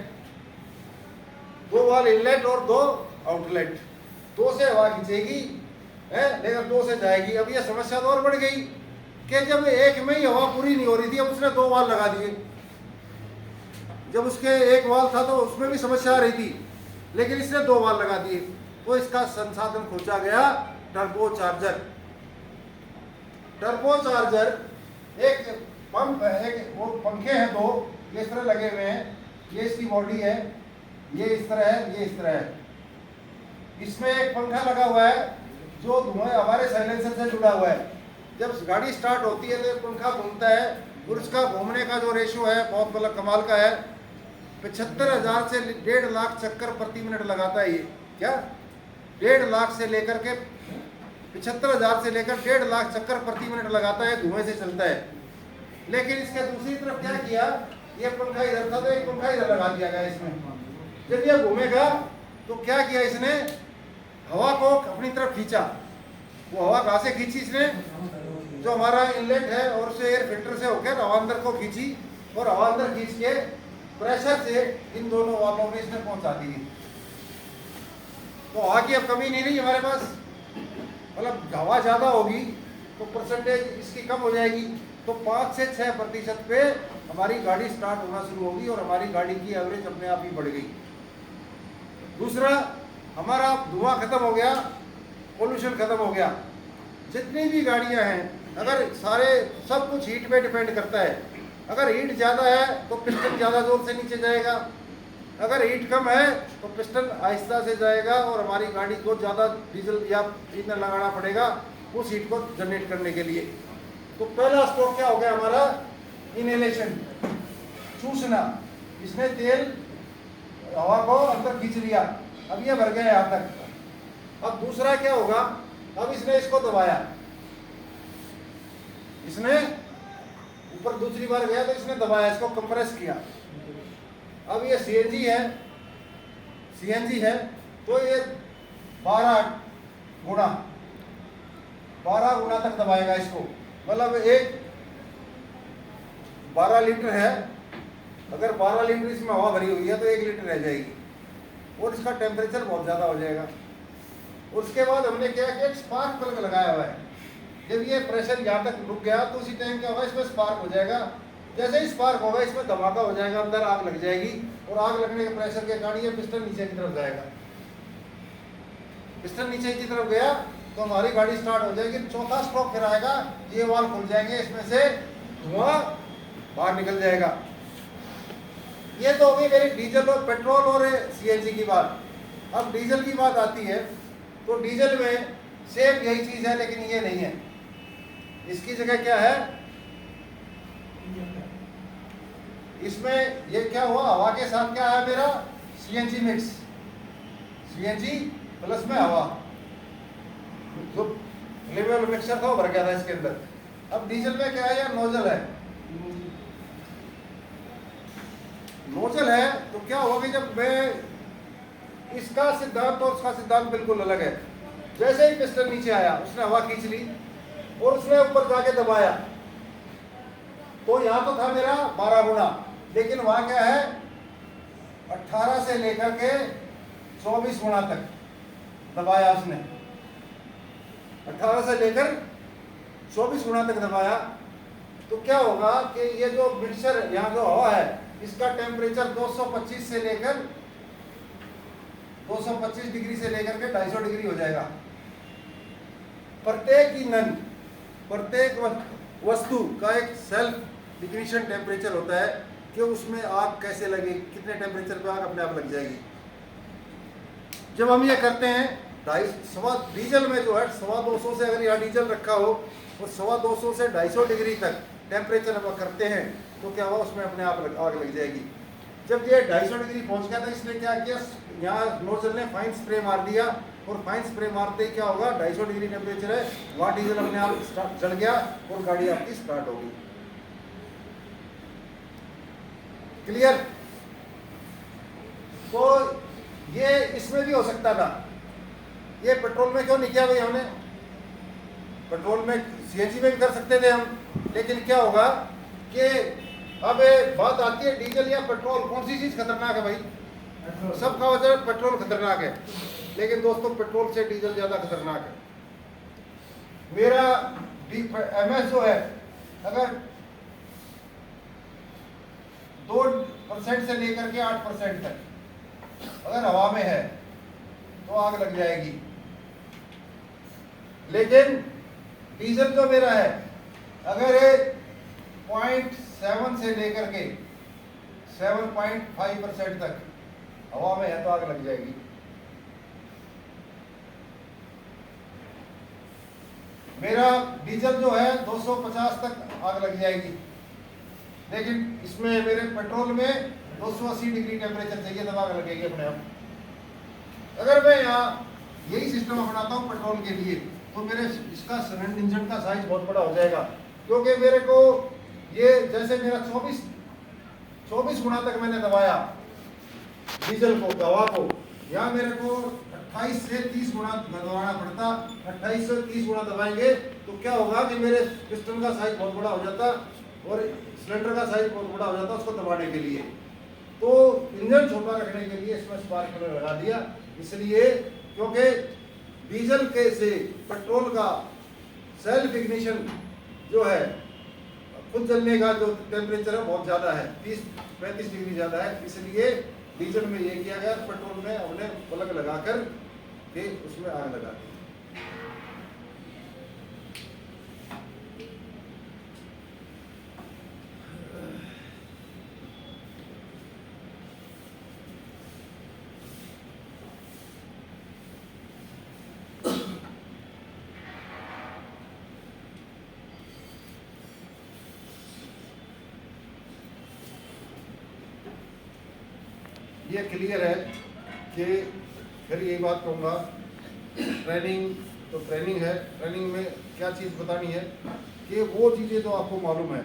[SPEAKER 1] 2 वाल्व इनलेट और 2 आउटलेट। 2 से हवा खींचेगी है, लेकिन 2 से जाएगी। अब ये समस्या तो और बढ़ गई कि जब एक में ही हवा पूरी नहीं हो रही थी, अब उसने 2 वाल्व लगा दिए। जब उसके एक वाल्व था तो उसमें भी समस्या आ रही थी, लेकिन इसने 2 वाल्व लगा दिए। तो इसका संसाधन खोजा गया टर्बो चार्जर। टर्बो चार्जर एक पंप है, एक वो पंखे हैं 2 ये इस तरह लगे हुए हैं, ये इसकी बॉडी है, ये इस तरह है, ये इस तरह है। इसमें एक पंखा लगा हुआ है जो धुआं हमारे साइलेंसर से जुड़ा हुआ है। जब गाड़ी स्टार्ट होती है तो पंखा घूमता है, और उसका घूमने का जो रेशियो है बहुत बड़ा कमाल का है। 75,000 से 1.5 लाख चक्कर प्रति मिनट लगाता है ये। क्या 1.5 लाख से लेकर के 75,000 से लेकर 1.5 लाख चक्कर प्रति मिनट लगाता है, धुएं से चलता है। लेकिन इसके दूसरी तरफ क्या किया, ये पंखा इधर था तो एक पंखा इधर लगा दिया गया इसमें। जब ये घूमेगा तो क्या किया इसने, हवा को अपनी तरफ खींचा। वो हवा कहाँ से खींची इसने, जो हमारा इनलेट है और उसे एयर फिल्टर से होकर हवा अंदर को खींची, और हवा अंदर खींच के प्रेशर से इन दोनों वाल्वों में इसने पहुंचा दी। तो हवा की अब कमी नहीं रही हमारे पास, मतलब हवा ज़्यादा होगी तो परसेंटेज इसकी कम हो जाएगी। तो 5 से 6% पे हमारी गाड़ी स्टार्ट होना शुरू होगी और हमारी गाड़ी की एवरेज अपने आप ही बढ़ गई। दूसरा, हमारा धुआं खत्म हो गया, पोल्यूशन खत्म हो गया। जितनी भी गाड़ियां हैं, अगर सारे सब कुछ हीट पे डिपेंड करता है। अगर हीट ज़्यादा है तो पिस्टन ज़्यादा जोर से नीचे जाएगा, अगर हीट कम है तो पिस्टन आहिस्ता से जाएगा और हमारी गाड़ी को ज़्यादा डीजल या ईंधन लगाना पड़ेगा उस हीट को जनरेट करने के लिए। तो पहला स्ट्रोक क्या हो गया हमारा, इनहेलेशन, चूसना। इसने तेल हवा को अंदर खींच लिया, अब ये भर गया यहाँ तक। अब दूसरा क्या होगा, अब इसने इसको दबाया, इसने ऊपर दूसरी बार गया तो इसने दबाया, इसको कंप्रेस किया। अब ये सीएनजी है, सीएनजी है तो ये 12 गुना तक दबाएगा इसको। मतलब एक 12 लीटर है, अगर 12 लीटर इसमें हवा भरी हुई है तो 1 लीटर रह जाएगी, और इसका टेम्परेचर बहुत ज़्यादा हो जाएगा। उसके बाद हमने क्या किया, एक स्पार्क प्लग लगाया हुआ है। जब ये प्रेशर यहाँ तक रुक गया तो उसी टाइम क्या होगा, इसमें स्पार्क हो जाएगा। जैसे ही स्पार्क होगा इसमें धमाका हो जाएगा, अंदर आग लग जाएगी, और आग लगने के प्रेशर के कारण ये पिस्टन नीचे की तरफ जाएगा। पिस्टन नीचे की तरफ गया तो हमारी गाड़ी स्टार्ट हो जाएगी। चौथा स्ट्रोक फिर आएगा, ये वाल्व खुल जाएंगे, इसमें से धुआं बाहर निकल जाएगा। ये तो हो गई मेरी डीजल और पेट्रोल और सीएनजी की बात। अब डीजल की बात आती है तो डीजल में सेम यही चीज है, लेकिन ये नहीं है। इसकी जगह क्या है, इसमें ये क्या हुआ, हवा के साथ क्या आया मेरा, सीएनजी मिक्स, सीएनजी प्लस में हवा, जो लेवल मिक्सचर था वो भर गया था इसके अंदर। अब डीजल में क्या है, यार नोजल है, नोजल है तो क्या होगा कि जब मैं इसका सिद्धांत और उसका सिद्धांत बिल्कुल अलग है। जैसे ही पिस्टन नीचे आया उसने हवा खींच ली और उसने ऊपर जाके दबाया, तो यहां तो था मेरा 12 गुना, लेकिन वहां क्या है 18 से लेकर के 24 गुना तक दबाया उसने, 18 से लेकर 24 गुना तक दबाया। तो क्या होगा कि ये जो मिक्सचर यहाँ जो हवा है इसका टेम्परेचर 225 से लेकर 225 डिग्री से लेकर के 250 डिग्री हो जाएगा। प्रत्येक ईंधन, प्रत्येक वस्तु का एक सेल्फ इग्निशन टेम्परेचर होता है कि उसमें आग कैसे लगे, कितने टेम्परेचर पे आग अपने आप लग जाएगी। जब हम ये करते हैं डीजल में जो है 250 से, अगर यहाँ डीजल रखा हो और 250 से 250 डिग्री तक टेम्परेचर हम करते हैं तो क्या हुआ, उसमें अपने आप आग लग जाएगी। जब ये 250 डिग्री पहुंच गया था, इसने क्या किया, यहाँ नोजल ने फाइन स्प्रे मार दिया और फाइन स्प्रे मारते ही क्या होगा, 250 डिग्री टेम्परेचर है, वहाँ डीजल अपने आप जल गया और गाड़ी आपकी स्टार्ट होगी। क्लियर? तो ये इसमें भी हो सकता था, ये पेट्रोल में क्यों नहीं किया भाई हमने, पेट्रोल में सीएनजी में भी कर सकते थे हम, लेकिन क्या होगा कि अब बात आती है डीजल या पेट्रोल, कौन सी चीज खतरनाक है भाई, सबका वजह पेट्रोल खतरनाक है, लेकिन दोस्तों पेट्रोल से डीजल ज्यादा खतरनाक है। मेरा एमएस जो है अगर 2% से लेकर के 8% तक अगर हवा में है तो आग लग जाएगी, लेकिन डीजल जो मेरा है अगर 0.7 से लेकर के 7.5% तक हवा में है तो आग लग जाएगी। मेरा डीजल जो है 250 तक आग लग जाएगी, लेकिन इसमें मेरे पेट्रोल में 280 डिग्री टेम्परेचर चाहिए तब आग लगेगी अपने आप। अगर मैं यहाँ यही सिस्टम अपनाता हूँ पेट्रोल के लिए तो मेरे इसका इंजन का साइज बहुत बड़ा हो जाएगा, क्योंकि मेरे को ये जैसे मेरा 24 गुना तक मैंने दबाया डीजल को, हवा को, यहाँ मेरे को 28 से 30 गुना दबाना पड़ता। 28 से 30 गुना दबाएंगे तो क्या होगा कि मेरे पिस्टन का साइज बहुत बड़ा हो जाता और सिलेंडर का साइज बहुत बड़ा हो जाता उसको दबाने के लिए। तो इंजन छोटा रखने के लिए इसमें स्पार्क प्लग लगा दिया, इसलिए क्योंकि डीजल के से पेट्रोल का सेल्फ इग्निशन जो है खुद जलने का जो टेम्परेचर है बहुत ज़्यादा है, 30-35 डिग्री ज़्यादा है, इसलिए डीजल में ये किया गया, पेट्रोल में हमने प्लग लगाकर के उसमें आग लगा दी। ये क्लियर है कि फिर यही बात कहूँगा, ट्रेनिंग तो ट्रेनिंग है, ट्रेनिंग में क्या चीज़ बतानी है कि वो चीज़ें जो आपको मालूम है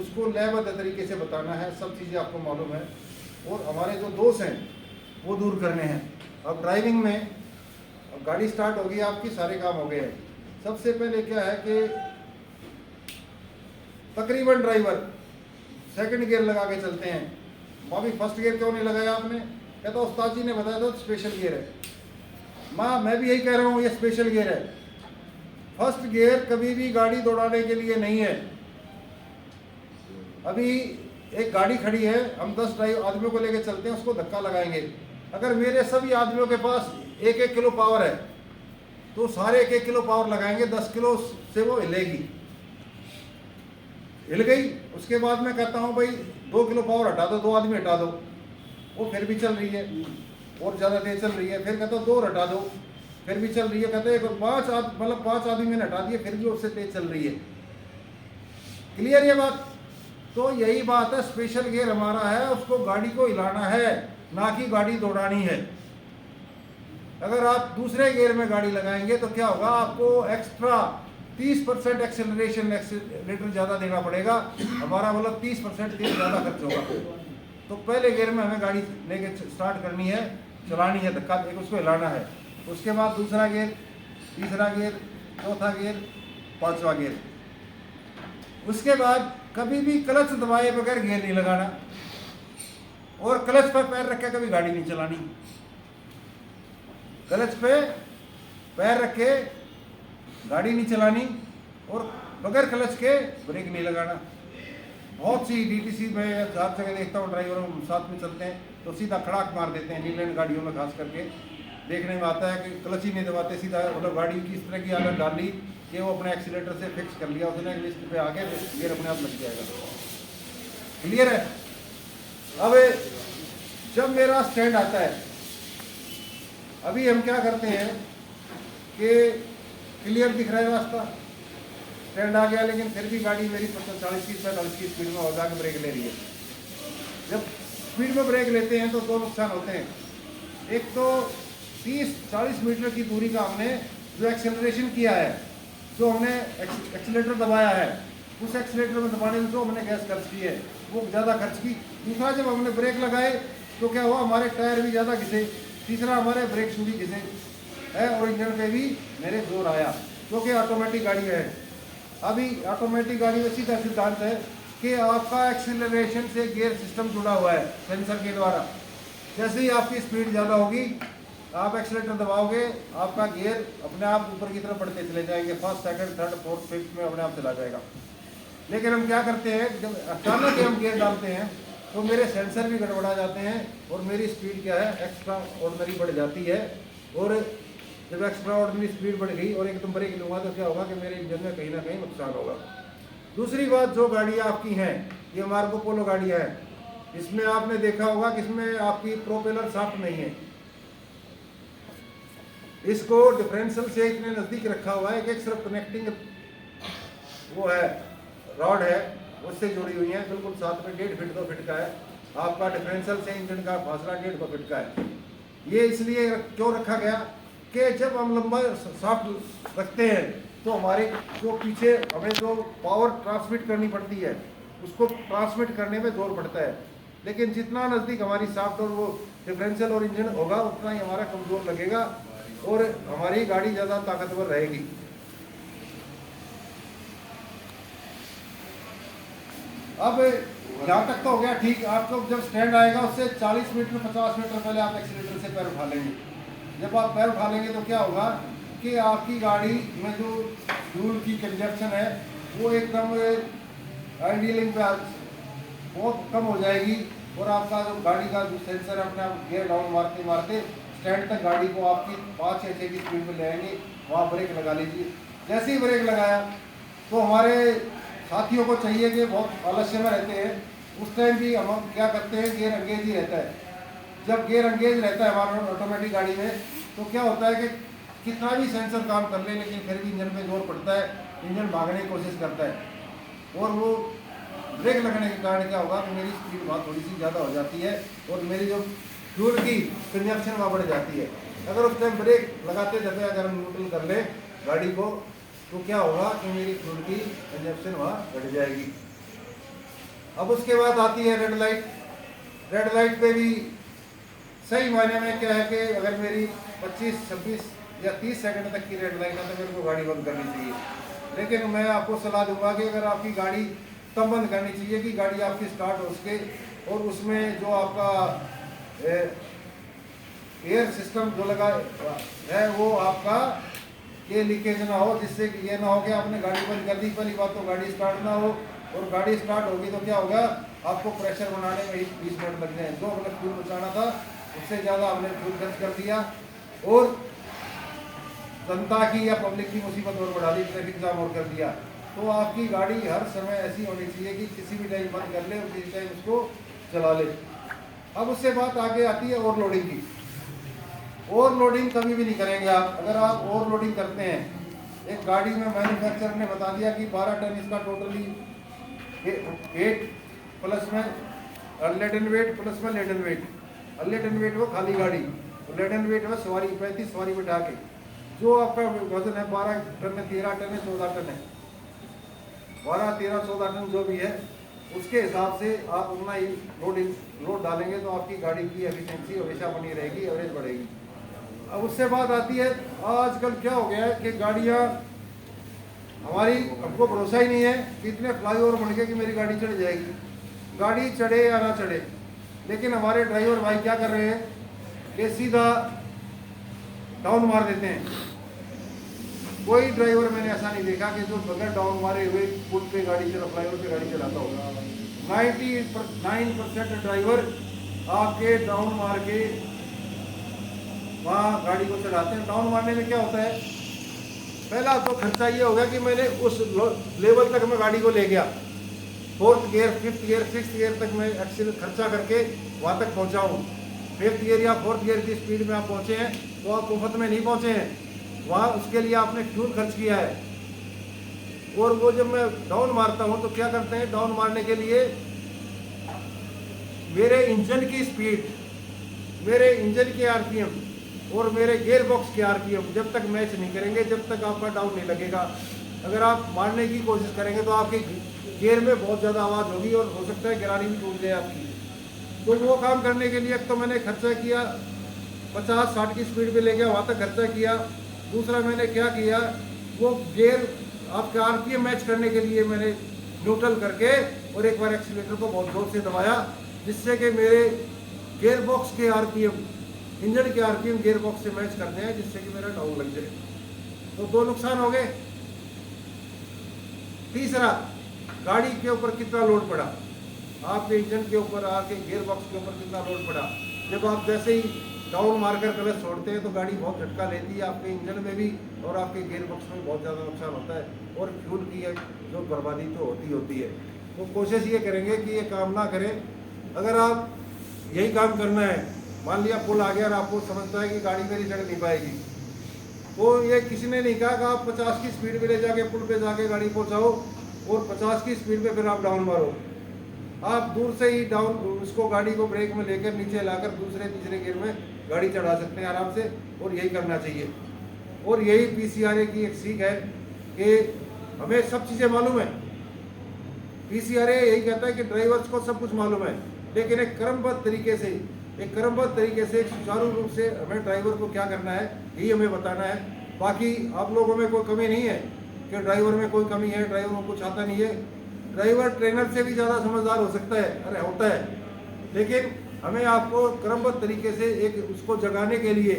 [SPEAKER 1] उसको लयबद्ध तरीके से बताना है, सब चीज़ें आपको मालूम है और हमारे जो दोष हैं वो दूर करने हैं। अब ड्राइविंग में अब गाड़ी स्टार्ट हो गई आपकी, सारे काम हो गए हैं। सबसे पहले क्या है कि तकरीबन ड्राइवर सेकंड गियर लगा के चलते हैं। भाभी फर्स्ट गियर क्यों नहीं लगाया आपने? कहता उस्ताद जी ने बताया था स्पेशल गियर है। मैं भी यही कह रहा हूँ, ये स्पेशल गियर है। फर्स्ट गियर कभी भी गाड़ी दौड़ाने के लिए नहीं है। अभी एक गाड़ी खड़ी है, हम 10 आदमियों को लेकर चलते हैं, उसको धक्का लगाएंगे। अगर मेरे सभी आदमियों के पास 1-1 किलो पावर है तो सारे 1-1 किलो पावर लगाएंगे, 10 किलो से वो हिलेगी। हिल गई। उसके बाद मैं कहता हूँ भाई 2 किलो पावर हटा दो, 2 आदमी हटा दो, वो फिर भी चल रही है और ज़्यादा तेज चल रही है। फिर कहता हूँ 2 हटा दो, फिर भी चल रही है। कहते हैं 5 आदमी मैंने हटा दिए, फिर भी उससे तेज चल रही है। क्लियर ये बात? तो यही बात है, स्पेशल गियर हमारा है, उसको गाड़ी को हिलाना है, ना कि गाड़ी दौड़ानी है। अगर आप दूसरे गियर में गाड़ी लगाएंगे तो क्या होगा, आपको एक्स्ट्रा 30% एक्सेलरेटर ज़्यादा देना पड़ेगा। हमारा मतलब 30% तेल ज़्यादा खर्च होगा। तो पहले गियर में हमें गाड़ी लेके स्टार्ट करनी है, चलानी है, धक्का देकर उसको हिलाना है। उसके बाद दूसरा गियर, तीसरा गियर, चौथा गियर, 5वां गियर। उसके बाद कभी भी क्लच दबाए बगैर गियर नहीं लगाना, और क्लच पर पैर रख के कभी गाड़ी नहीं चलानी। क्लच पे पैर रख के गाड़ी नहीं चलानी, और बगैर क्लच के ब्रेक नहीं लगाना। बहुत सी डीटीसी में हर जगह देखता हूँ, ड्राइवरों साथ में चलते हैं तो सीधा खड़ाक मार देते हैं। नीलैंड गाड़ियों में खास करके देखने में आता है कि क्लच ही नहीं दबाते, सीधा मतलब गाड़ी की इस तरह की हालत डाल ली कि वो अपने एक्सीलेटर से फिक्स कर लिया उसने, लिस्ट पे आके गियर अपने आप लग जाएगा। क्लियर है? अब जब मेरा स्टैंड आता है, अभी हम क्या करते हैं कि क्लियर दिख रहा है रास्ता, स्टैंड आ गया, लेकिन फिर भी गाड़ी मेरी 40 की 45 की स्पीड में हो जाकर ब्रेक ले रही है। जब स्पीड में ब्रेक लेते हैं तो 2 नुकसान होते हैं। एक तो 30-40 मीटर की दूरी का हमने जो एक्सेलरेशन किया है, जो हमने एक्सीलेटर दबाया है, उस एक्सीलेटर में दबाने में जो हमने गैस खर्च की है वो ज़्यादा खर्च की। दूसरा, जब हमने ब्रेक लगाए तो क्या हुआ, हमारे टायर भी ज़्यादा घिसे। तीसरा, हमारे ब्रेक शू भी घिसे है, और इंजन पे भी मेरे जोर आया, क्योंकि ऑटोमेटिक गाड़ी है। अभी ऑटोमेटिक गाड़ी में सीधा सिद्धांत है कि आपका एक्सीलरेशन से गियर सिस्टम जुड़ा हुआ है सेंसर के द्वारा। जैसे ही आपकी स्पीड ज़्यादा होगी, आप एक्सीलेटर दबाओगे, आपका गियर अपने आप ऊपर की तरफ बढ़ते चले जाएंगे। First, second, third, fourth, fifth में अपने आप चला जाएगा। लेकिन हम क्या करते हैं, जब अचानक हम गियर डालते हैं तो मेरे सेंसर भी गड़बड़ा जाते हैं और मेरी स्पीड क्या है, एक्स्ट्रा ऑर्डिनरी बढ़ जाती है। और जब एक्स्ट्रा ऑर्डिनरी स्पीड बढ़ गई और एकदम ब्रेक लूँगा तो क्या होगा कि मेरे इंजन में कहीं ना कहीं नुकसान होगा। दूसरी बात, जो गाड़ी आपकी हैं, ये मार्को पोलो गाड़ी है, इसमें आपने देखा होगा कि इसमें आपकी प्रोपेलर शाफ्ट नहीं है। इसको डिफरेंशियल से इतने नज़दीक रखा हुआ है कि एक सिर्फ कनेक्टिंग वो है, रॉड है, उससे जुड़ी हुई है, बिल्कुल साथ में 1.5 फीट 2 फीट का है। आपका डिफरेंशियल से इंजन का फासला 1.5-2 फीट का है। ये इसलिए क्यों रखा गया कि जब हम लंबा शाफ्ट रखते हैं तो हमारे जो पीछे हमें जो पावर ट्रांसमिट करनी पड़ती है, उसको ट्रांसमिट करने में जोर पड़ता है। लेकिन जितना नज़दीक हमारी शाफ्ट और वो डिफरेंशियल और इंजन होगा, उतना ही हमारा कमज़ोर लगेगा और हमारी गाड़ी ज़्यादा ताकतवर रहेगी। अब यहाँ तक तो हो गया ठीक। आपको जब स्टैंड आएगा उससे 40 मीटर 50 मीटर पहले आप एक्सीलेटर से पैर उठा लेंगे। जब आप पैर उठा लेंगे तो क्या होगा कि आपकी गाड़ी में जो फ्यूल की कंजप्शन है वो एकदम आइडियलिंग पे बहुत कम हो जाएगी, और आपका जो गाड़ी का जो सेंसर है अपने आप गियर डाउन मारते मारते स्टैंड तक गाड़ी को आपकी 5 या 6 की स्पीड में ले आएंगे। वहाँ ब्रेक लगा लीजिए। जैसे ही ब्रेक लगाया तो हमारे साथियों को चाहिए कि बहुत आलस्य में रहते हैं, उस टाइम भी हम क्या करते हैं, गियर एंगेज ही रहता है। जब गियर एंगेज रहता है हमारा ऑटोमेटिक गाड़ी में, तो क्या होता है कि कितना भी सेंसर काम कर ले, लेकिन फिर भी इंजन पे जोर पड़ता है, इंजन भागने की कोशिश करता है, और वो ब्रेक लगने के कारण क्या होगा कि मेरी स्पीड बहुत थोड़ी सी ज़्यादा हो जाती है और मेरी जो फ्यूल की कंजप्शन वहाँ बढ़ जाती है। अगर उस टाइम ब्रेक लगाते जगह अगर हम न्यूट्रल कर ले गाड़ी को, तो क्या होगा कि मेरी फ्यूल की कंजप्शन वहाँ बढ़ जाएगी। अब उसके बाद आती है रेड लाइट। रेड लाइट पे भी सही मायने में क्या है कि अगर मेरी 25, 26 या 30 सेकंड तक की रेड लाइट है तो मेरे को गाड़ी बंद करनी चाहिए। लेकिन मैं आपको सलाह दूंगा कि अगर आपकी गाड़ी तब बंद करनी चाहिए कि गाड़ी आपकी स्टार्ट हो सके, और उसमें जो आपका एयर सिस्टम जो लगा है वो आपका ये लीकेज ना हो, जिससे कि ये ना हो कि आपने गाड़ी बंद कर दी, पहली बात तो गाड़ी स्टार्ट ना हो, और गाड़ी स्टार्ट होगी तो क्या होगा, आपको प्रेशर बनाने में ही 20 मिनट लग जाए। जो मतलब फ्यूल बचाना था उससे ज़्यादा हमने फ्यूल खर्च कर दिया और जनता की या पब्लिक की मुसीबत और बढ़ा दी, ट्रैफिक जाम और कर दिया। तो आपकी गाड़ी हर समय ऐसी होनी चाहिए कि किसी भी टाइम बंद कर ले और किसी टाइम उसको चला ले। अब उससे बात आगे आती है ओवरलोडिंग की। ओवरलोडिंग कभी भी नहीं करेंगे आप। अगर आप ओवरलोडिंग करते हैं, एक गाड़ी में मैन्युफैक्चरर ने बता दिया कि 12 टन इसका टोटली वेट प्लस में लेडन वेट प्लस में लेडन वेट। लेडन वेट वो खाली गाड़ी, लेडन वेट में सवारी 35 सवारी बिठा के जो आपका वजन है 12 टन है, 13 टन है, 14 टन है, 12, 13, 14 टन जो भी है उसके हिसाब से आप उतना ही लोड डालेंगे तो आपकी गाड़ी की एफिशिएंसी हमेशा बनी रहेगी, एवरेज बढ़ेगी। अब उससे बात आती है, आजकल क्या हो गया है कि गाड़ियाँ हमारी, हमको भरोसा ही नहीं है कि इतने फ्लाईओवर बन गए कि मेरी गाड़ी चढ़ जाएगी। गाड़ी चढ़े या ना चढ़े, लेकिन हमारे ड्राइवर भाई क्या कर रहे हैं कि सीधा डाउन मार देते हैं। कोई ड्राइवर मैंने ऐसा नहीं देखा कि जो बगैर डाउन मारे हुए पुल पे गाड़ी चला, फ्लाईओवर पे गाड़ी चलाता होगा। 99% ड्राइवर आपके डाउन मार के वहाँ गाड़ी को चलाते हैं। डाउन मारने में क्या होता है, पहला तो खर्चा ये होगा कि मैंने उस लेवल तक मैं गाड़ी को ले गया, 4th gear 5th gear 6th gear तक मैं एक्सील खर्चा करके वहाँ तक पहुँचा हूँ। 5th गियर या 4th गियर की स्पीड में आप पहुँचे हैं तो आप मुफ्त में नहीं पहुँचे हैं, वहाँ उसके लिए आपने फ्यूल खर्च किया है। और वो जब मैं डाउन मारता हूँ तो क्या करते हैं, डाउन मारने के लिए मेरे इंजन की स्पीड, मेरे इंजन के आरपीएम और मेरे गियर बॉक्स के आरपीएम जब तक मैच नहीं करेंगे, जब तक आपका डाउन नहीं लगेगा। अगर आप मारने की कोशिश करेंगे तो आपके गियर में बहुत ज़्यादा आवाज़ होगी और हो सकता है गिरानी भी टूट जाए आपकी। तो वो काम करने के लिए तो मैंने खर्चा किया, 50-60 की स्पीड पे ले गया, वहाँ तक खर्चा किया। दूसरा मैंने क्या किया, वो गियर आपका आरपीएम मैच करने के लिए मैंने न्यूट्रल करके और एक बार एक्सीलेटर को बहुत जोर से दबाया, जिससे कि मेरे गियर बॉक्स के आरपीएम, इंजन के आरपीएम गियर बॉक्स से मैच करते हैं, जिससे कि मेरा डाउन लग जाए। तो 2 नुकसान हो गए। तीसरा, गाड़ी के ऊपर कितना लोड पड़ा, आपके इंजन के ऊपर, आपके गियर बॉक्स के ऊपर कितना लोड पड़ा। जब आप जैसे ही डाउन मारकर क्लच छोड़ते हैं तो गाड़ी बहुत झटका लेती है, आपके इंजन में भी और आपके गियर बॉक्स में बहुत ज़्यादा नुकसान होता है और फ्यूल की जो बर्बादी तो होती है। तो कोशिश ये करेंगे कि ये काम ना करें। अगर आप यही काम करना है, मान लिया पुल आ गया और आपको समझता है कि गाड़ी मेरी चढ़ नहीं पाएगी, तो ये किसी ने नहीं कहा कि आप 50 की स्पीड पे ले जाके पुल पे जाके गाड़ी पहुँचाओ और 50 की स्पीड पे फिर आप डाउन मारो। आप दूर से ही डाउन उसको गाड़ी को ब्रेक में लेकर नीचे लाकर दूसरे तीसरे गियर में गाड़ी चढ़ा सकते हैं आराम से, और यही करना चाहिए। और यही पीसीआरए की एक सीख है कि हमें सब चीज़ें मालूम है। पीसीआरए यही कहता है कि ड्राइवर्स को सब कुछ मालूम है, लेकिन एक क्रमबद्ध तरीके से, एक सुचारू रूप से हमें ड्राइवर को क्या करना है यही हमें बताना है। बाकी आप लोगों में कोई कमी नहीं है कि ड्राइवर में कोई कमी है, ड्राइवर को कुछ आता नहीं है। ड्राइवर ट्रेनर से भी ज़्यादा समझदार हो सकता है, अरे होता है, लेकिन हमें आपको क्रमबद्ध तरीके से एक उसको जगाने के लिए,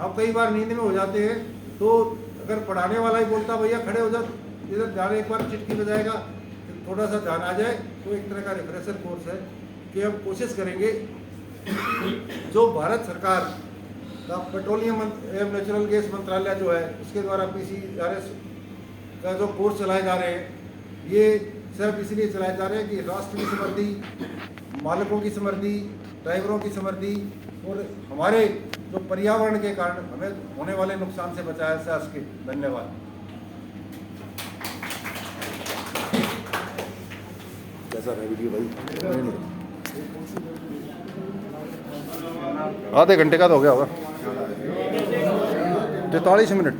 [SPEAKER 1] आप कई बार नींद में हो जाते हैं तो अगर पढ़ाने वाला ही बोलता भैया खड़े हो जा, इधर ध्यान, एक बार चिटकी बजाएगा थोड़ा सा ध्यान आ जाए, तो एक तरह का रिफ्रेशर कोर्स है कि हम कोशिश करेंगे जो भारत सरकार का पेट्रोलियम एवं नेचुरल गैस मंत्रालय जो है उसके द्वारा पीसीआरएस का जो कोर्स चलाए जा रहे हैं, ये सिर्फ इसलिए चलाए जा रहे हैं कि राष्ट्र की समृद्धि, मालिकों की समृद्धि, ड्राइवरों की समृद्धि और हमारे जो पर्यावरण के कारण हमें होने वाले नुकसान से बचाया जा सके। धन्यवाद। कैसा है वीडियो भाई? आधे घंटे का तो हो गया होगा, 43 मिनट।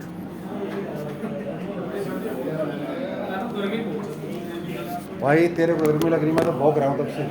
[SPEAKER 1] भाई तेरे को गर्मी लग रही, मैं तो भौंक रहा हूँ तब से।